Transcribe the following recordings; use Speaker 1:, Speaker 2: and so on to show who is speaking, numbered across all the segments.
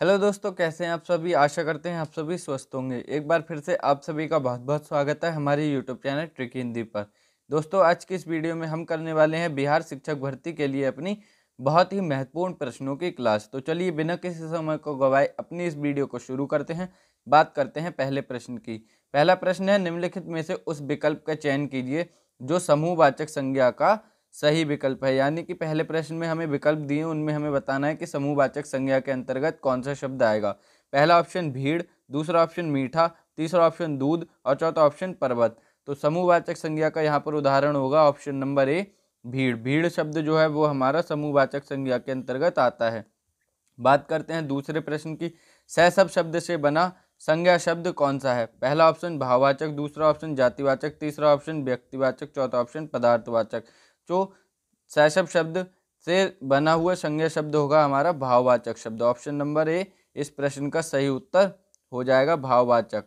Speaker 1: Hello दोस्तों, कैसे हैं आप सभी। आशा करते हैं आप सभी स्वस्थ होंगे। एक बार फिर से आप सभी का बहुत बहुत स्वागत है हमारे यूट्यूब चैनल ट्रिकी हिंदी पर। दोस्तों, आज की इस वीडियो में हम करने वाले हैं बिहार शिक्षक भर्ती के लिए अपनी बहुत ही महत्वपूर्ण प्रश्नों की क्लास। तो चलिए बिना किसी समय को गवाए अपनी इस वीडियो को शुरू करते हैं। बात करते हैं पहले प्रश्न की। पहला प्रश्न है, निम्नलिखित में से उस विकल्प का चयन कीजिए जो समूहवाचक संज्ञा का सही विकल्प है। यानी कि पहले प्रश्न में हमें विकल्प दिए, उनमें हमें बताना है कि समूहवाचक संज्ञा के अंतर्गत कौन सा शब्द आएगा। पहला ऑप्शन भीड़, दूसरा ऑप्शन मीठा, तीसरा ऑप्शन दूध और चौथा ऑप्शन पर्वत। तो समूहवाचक संज्ञा का यहाँ पर उदाहरण होगा ऑप्शन नंबर ए, भीड़। भीड़ शब्द जो है वो हमारा समूहवाचक संज्ञा के अंतर्गत आता है। बात करते हैं दूसरे प्रश्न की। सह शब्द से बना संज्ञा शब्द कौन सा है। पहला ऑप्शन भाववाचक, दूसरा ऑप्शन जातिवाचक, तीसरा ऑप्शन व्यक्तिवाचक, चौथा ऑप्शन पदार्थवाचक। जो सैशब शब्द से बना हुआ संज्ञा शब्द होगा हमारा भाववाचक शब्द। ऑप्शन नंबर ए इस प्रश्न का सही उत्तर हो जाएगा, भाववाचक।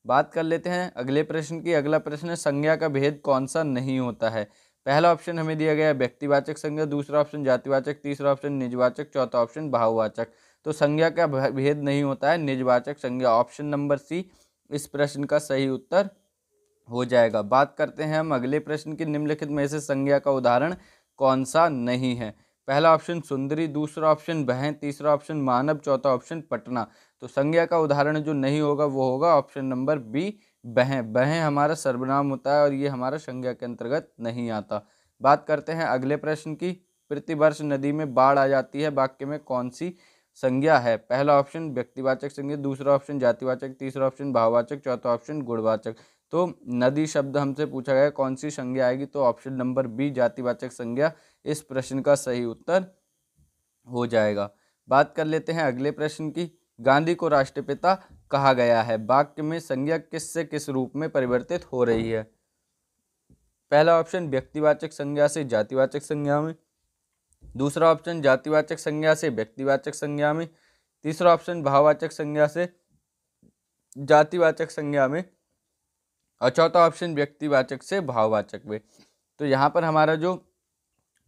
Speaker 1: बात कर लेते हैं अगले प्रश्न की। अगला प्रश्न है, संज्ञा का भेद कौन सा नहीं होता है। पहला ऑप्शन हमें दिया गया है व्यक्तिवाचक संज्ञा, दूसरा ऑप्शन जातिवाचक, तीसरा ऑप्शन निजवाचक, चौथा ऑप्शन भाववाचक। तो संज्ञा का भेद नहीं होता है निजवाचक संज्ञा। ऑप्शन नंबर सी इस प्रश्न का सही उत्तर हो जाएगा। बात करते हैं हम अगले प्रश्न की। निम्नलिखित में से संज्ञा का उदाहरण कौन सा नहीं है। पहला ऑप्शन सुंदरी, दूसरा ऑप्शन बहन, तीसरा ऑप्शन मानव, चौथा ऑप्शन पटना। तो संज्ञा का उदाहरण जो नहीं होगा वो होगा ऑप्शन नंबर बी, बहन। बहन हमारा सर्वनाम होता है और ये हमारा संज्ञा के अंतर्गत नहीं आता। बात करते हैं अगले प्रश्न की। प्रतिवर्ष नदी में बाढ़ आ जाती है, वाक्य में कौन सी संज्ञा है। पहला ऑप्शन व्यक्तिवाचक संज्ञा, दूसरा ऑप्शन जातिवाचक, तीसरा ऑप्शन भाववाचक, चौथा ऑप्शन गुणवाचक। तो नदी शब्द हमसे पूछा गया कौन सी संज्ञा आएगी, तो ऑप्शन नंबर बी जातिवाचक संज्ञा इस प्रश्न का सही उत्तर हो जाएगा। बात कर लेते हैं अगले प्रश्न की। गांधी को राष्ट्रपिता कहा गया है, वाक्य में संज्ञा किस से किस रूप में परिवर्तित हो रही है। पहला ऑप्शन व्यक्तिवाचक संज्ञा से जातिवाचक संज्ञा में, दूसरा ऑप्शन जातिवाचक संज्ञा से व्यक्तिवाचक संज्ञा में, तीसरा ऑप्शन भाववाचक संज्ञा से जातिवाचक संज्ञा में और चौथा ऑप्शन व्यक्तिवाचक से भाववाचक में। तो यहाँ पर हमारा जो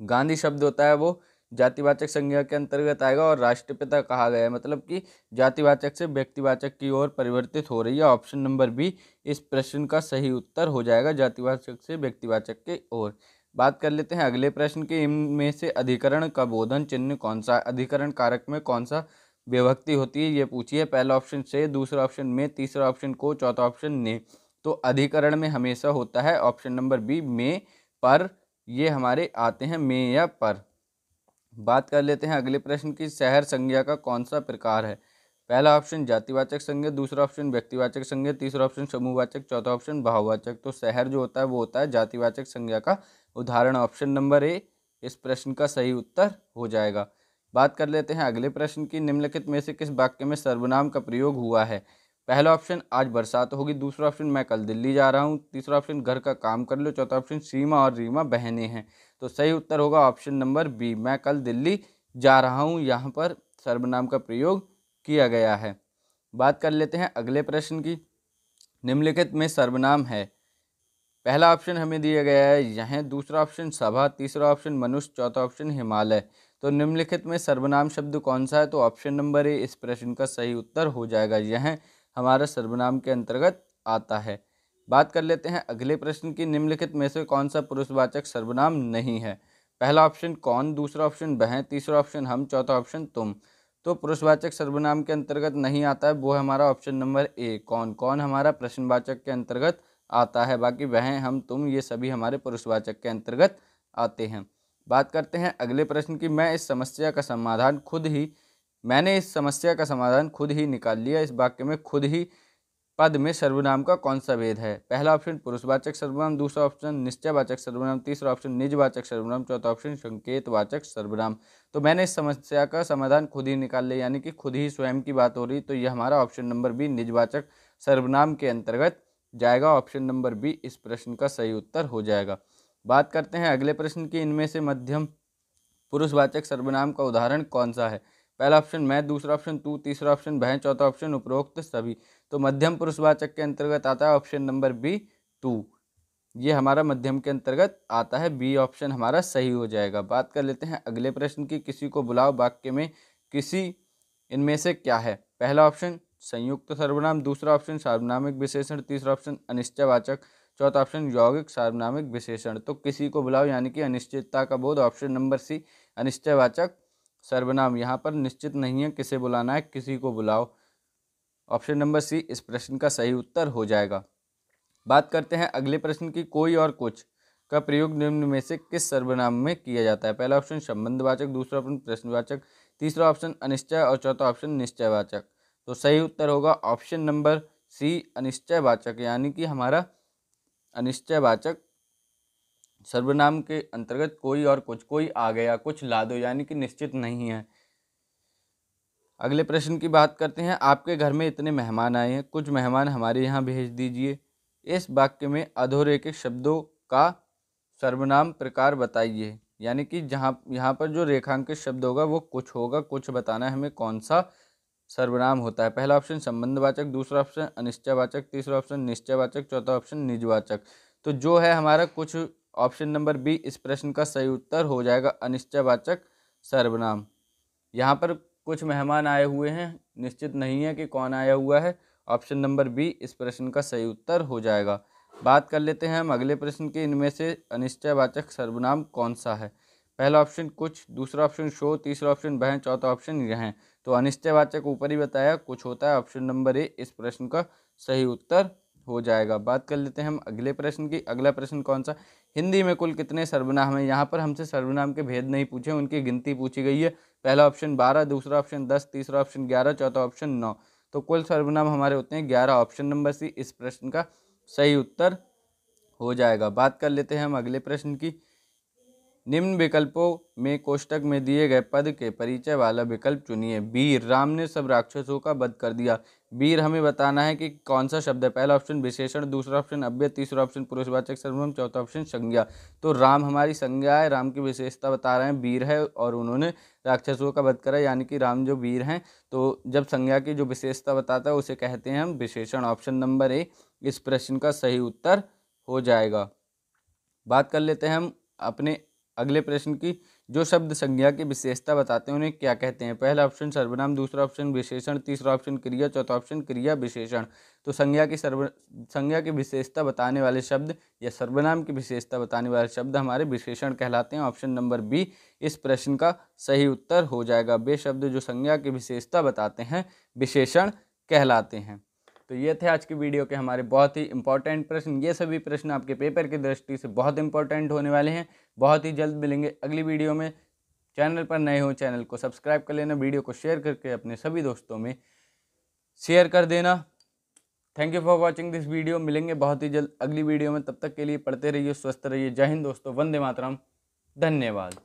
Speaker 1: गांधी शब्द होता है वो जातिवाचक संज्ञा के अंतर्गत आएगा और राष्ट्रपिता कहा गया है मतलब कि जातिवाचक से व्यक्तिवाचक की ओर परिवर्तित हो रही है। ऑप्शन नंबर बी इस प्रश्न का सही उत्तर हो जाएगा, जातिवाचक से व्यक्तिवाचक की ओर। बात कर लेते हैं अगले प्रश्न के। इनमें से अधिकरण का बोधन चिन्ह कौन सा। अधिकरण कारक में कौन सा विभक्ति होती है ये पूछिए। पहला ऑप्शन से, दूसरा ऑप्शन में, तीसरा ऑप्शन को, चौथा ऑप्शन ने। तो अधिकरण में हमेशा होता है ऑप्शन नंबर बी में, पर। ये हमारे आते हैं में या पर। बात कर लेते हैं अगले प्रश्न की। शहर संज्ञा का कौन सा प्रकार है। पहला ऑप्शन जातिवाचक संज्ञा, दूसरा ऑप्शन व्यक्तिवाचक संज्ञा, तीसरा ऑप्शन समूहवाचक, चौथा ऑप्शन भाववाचक। तो शहर जो होता है वो होता है जातिवाचक संज्ञा का उदाहरण। ऑप्शन नंबर ए इस प्रश्न का सही उत्तर हो जाएगा। बात कर लेते हैं अगले प्रश्न की। निम्नलिखित में से किस वाक्य में सर्वनाम का प्रयोग हुआ है। पहला ऑप्शन आज बरसात होगी, दूसरा ऑप्शन मैं कल दिल्ली जा रहा हूँ, तीसरा ऑप्शन घर का काम कर लो, चौथा ऑप्शन सीमा और रीमा बहनें हैं। तो सही उत्तर होगा ऑप्शन नंबर बी, मैं कल दिल्ली जा रहा हूँ। यहाँ पर सर्वनाम का प्रयोग किया गया है। बात कर लेते हैं अगले प्रश्न की। निम्नलिखित में सर्वनाम है। पहला ऑप्शन हमें दिया गया है यह, दूसरा ऑप्शन सभा, तीसरा ऑप्शन मनुष्य, चौथा ऑप्शन हिमालय। तो निम्नलिखित में सर्वनाम शब्द कौन सा है, तो ऑप्शन नंबर ए इस प्रश्न का सही उत्तर हो जाएगा। यह हमारा सर्वनाम के अंतर्गत आता है। बात कर लेते हैं अगले प्रश्न की। निम्नलिखित में से कौन सा पुरुषवाचक सर्वनाम नहीं है। पहला ऑप्शन कौन, दूसरा ऑप्शन वह, तीसरा ऑप्शन हम, चौथा ऑप्शन तुम। तो पुरुषवाचक सर्वनाम के अंतर्गत नहीं आता है, वो हमारा ऑप्शन नंबर ए कौन। कौन हमारा प्रश्नवाचक के अंतर्गत आता है, बाकी वह, हम, तुम ये सभी हमारे पुरुषवाचक के अंतर्गत आते हैं। बात करते हैं अगले प्रश्न की। मैंने इस समस्या का समाधान खुद ही निकाल लिया। इस वाक्य में खुद ही पद में सर्वनाम का कौन सा भेद है। पहला ऑप्शन पुरुषवाचक सर्वनाम, दूसरा ऑप्शन निश्चयवाचक सर्वनाम, तीसरा ऑप्शन निजवाचक सर्वनाम, चौथा ऑप्शन संकेतवाचक सर्वनाम। तो मैंने इस समस्या का समाधान खुद ही निकाल लिया, यानी कि खुद ही स्वयं की बात हो रही। तो यह हमारा ऑप्शन नंबर बी निजवाचक सर्वनाम के अंतर्गत जाएगा। ऑप्शन नंबर बी इस प्रश्न का सही उत्तर हो जाएगा। बात करते हैं अगले प्रश्न की। इनमें से मध्यम पुरुषवाचक सर्वनाम का उदाहरण कौन सा है। पहला ऑप्शन मैं, दूसरा ऑप्शन तू, तीसरा ऑप्शन वह, चौथा ऑप्शन उपरोक्त सभी। तो मध्यम पुरुषवाचक के अंतर्गत आता है ऑप्शन नंबर बी तू। ये हमारा मध्यम के अंतर्गत आता है, बी ऑप्शन हमारा सही हो जाएगा। बात कर लेते हैं अगले प्रश्न की। किसी को बुलाओ वाक्य में किसी इनमें से क्या है? पहला ऑप्शन संयुक्त सर्वनाम, दूसरा ऑप्शन सार्वनामिक विशेषण, तीसरा ऑप्शन अनिश्चयवाचक, चौथा ऑप्शन यौगिक सार्वनामिक विशेषण। तो किसी को बुलाओ यानी कि अनिश्चितता का बोध, ऑप्शन नंबर सी अनिश्चयवाचक सर्वनाम। यहाँ पर निश्चित नहीं है किसे बुलाना है, किसी को बुलाओ। ऑप्शन नंबर सी इस प्रश्न का सही उत्तर हो जाएगा। बात करते हैं अगले प्रश्न की। कोई और कुछ का प्रयोग निम्न में से किस सर्वनाम में किया जाता है? पहला ऑप्शन संबंधवाचक, दूसरा ऑप्शन प्रश्नवाचक, तीसरा ऑप्शन अनिश्चय और चौथा ऑप्शन निश्चयवाचक। तो सही उत्तर होगा ऑप्शन नंबर सी अनिश्चयवाचक, यानी कि हमारा अनिश्चयवाचक सर्वनाम के अंतर्गत कोई और कुछ, कोई आ गया, कुछ ला दो, यानी कि निश्चित नहीं है। अगले प्रश्न की बात करते हैं। आपके घर में इतने मेहमान आए हैं, कुछ मेहमान हमारे यहाँ भेज दीजिए। इस वाक्य में अधोरेखित शब्दों का सर्वनाम प्रकार बताइए, यानी कि यहाँ पर जो रेखांकित शब्द होगा वो कुछ होगा, कुछ बताना है हमें कौन सा सर्वनाम होता है। पहला ऑप्शन संबंधवाचक, दूसरा ऑप्शन अनिश्चयवाचक, तीसरा ऑप्शन निश्चयवाचक, चौथा ऑप्शन निजवाचक। तो जो है हमारा कुछ, ऑप्शन नंबर बी इस प्रश्न का सही उत्तर हो जाएगा, अनिश्चयवाचक सर्वनाम। यहाँ पर कुछ मेहमान आए हुए हैं, निश्चित नहीं है कि कौन आया हुआ है। ऑप्शन नंबर बी इस प्रश्न का सही उत्तर हो जाएगा। बात कर लेते हैं हम अगले प्रश्न के। इनमें से अनिश्चयवाचक सर्वनाम कौन सा है? पहला ऑप्शन कुछ, दूसरा ऑप्शन शो, तीसरा ऑप्शन वह, चौथा ऑप्शन यह। तो अनिश्चयवाचक ऊपर ही बताया कुछ होता है, ऑप्शन नंबर ए इस प्रश्न का सही उत्तर हो जाएगा। बात कर लेते हैं हम अगले प्रश्न की। अगला प्रश्न कौन सा? हिंदी में कुल कितने सर्वनाम हैं? यहाँ पर हमसे सर्वनाम के भेद नहीं पूछे, उनकी गिनती पूछी गई है। पहला ऑप्शन 12, दूसरा ऑप्शन 10, तीसरा ऑप्शन 11, चौथा ऑप्शन 9। तो कुल सर्वनाम हमारे होते हैं 11, ऑप्शन नंबर सी इस प्रश्न का सही उत्तर हो जाएगा। बात कर लेते हैं हम अगले प्रश्न की। निम्न विकल्पों में कोष्टक में दिए गए पद के परिचय वाला विकल्प चुनिए। वीर, राम ने सब राक्षसों का वध कर दिया। वीर हमें बताना है कि कौन सा शब्द है। पहला ऑप्शन विशेषण, दूसरा ऑप्शन अव्यय, तीसरा ऑप्शन पुरुषवाचक सर्वनाम, चौथा ऑप्शन संज्ञा। तो राम हमारी संज्ञा है, राम की विशेषता बता रहे हैं, वीर है और उन्होंने राक्षसों का वध करा, यानी कि राम जो वीर हैं। तो जब संज्ञा की जो विशेषता बताता है उसे कहते हैं हम विशेषण। ऑप्शन नंबर ए इस प्रश्न का सही उत्तर हो जाएगा। बात कर लेते हैं हम अपने अगले प्रश्न की। जो शब्द संज्ञा की विशेषता बताते हैं उन्हें क्या कहते हैं? पहला ऑप्शन सर्वनाम, दूसरा ऑप्शन विशेषण, तीसरा ऑप्शन क्रिया, चौथा ऑप्शन क्रिया विशेषण। तो संज्ञा की विशेषता बताने वाले शब्द या सर्वनाम की विशेषता बताने वाले शब्द हमारे विशेषण कहलाते हैं। ऑप्शन नंबर बी इस प्रश्न का सही उत्तर हो जाएगा। वे शब्द जो संज्ञा की विशेषता बताते हैं विशेषण कहलाते हैं। तो ये थे आज की वीडियो के हमारे बहुत ही इंपॉर्टेंट प्रश्न। ये सभी प्रश्न आपके पेपर की दृष्टि से बहुत इंपॉर्टेंट होने वाले हैं। बहुत ही जल्द मिलेंगे अगली वीडियो में। चैनल पर नए हो चैनल को सब्सक्राइब कर लेना, वीडियो को शेयर करके अपने सभी दोस्तों में शेयर कर देना। Thank you for watching this video. मिलेंगे बहुत ही जल्द अगली वीडियो में, तब तक के लिए पढ़ते रहिए, स्वस्थ रहिए। जय हिंद दोस्तों, वंदे मातरम, धन्यवाद।